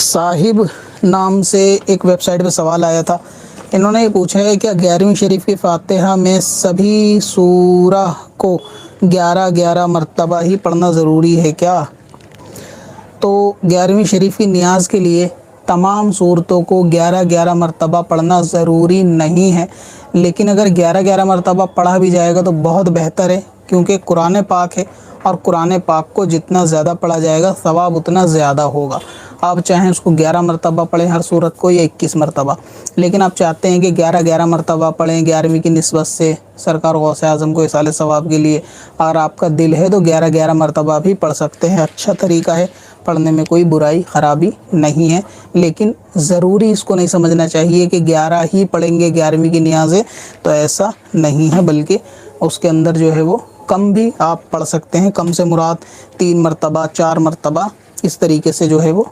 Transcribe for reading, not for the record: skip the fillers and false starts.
साहिब नाम से एक वेबसाइट पे सवाल आया था। इन्होंने ये पूछा है क्या 11वीं शरीफ की फातिहा में सभी सूरह को 11-11 मरतबा ही पढ़ना ज़रूरी है क्या? तो 11वीं शरीफ की नियाज़ के लिए तमाम सूरतों को 11-11 मरतबा पढ़ना ज़रूरी नहीं है, लेकिन अगर 11-11 मरतबा पढ़ा भी जाएगा तो बहुत बेहतर है, क्योंकि कुरान पाक है और कुरान पाक को जितना ज़्यादा पढ़ा जाएगा सवाब उतना ज़्यादा होगा। आप चाहें उसको 11 मरतबा पढ़ें हर सूरत को या 21 मरतबा, लेकिन आप चाहते हैं कि 11-11 मरतबा पढ़ें 11वीं की निस्बत से सरकार गौसे आज़म को इसाले सवाब के लिए, और आपका दिल है तो 11-11 मरतबा भी पढ़ सकते हैं। अच्छा तरीका है, पढ़ने में कोई बुराई ख़राबी नहीं है, लेकिन ज़रूरी इसको नहीं समझना चाहिए कि 11 ही पढ़ेंगे 11वीं की नियाज़ है, तो ऐसा नहीं है, बल्कि उसके अंदर जो है वो कम भी आप पढ़ सकते हैं। कम से मुराद 3 मरतबा 4 मरतबा इस तरीके से जो है वो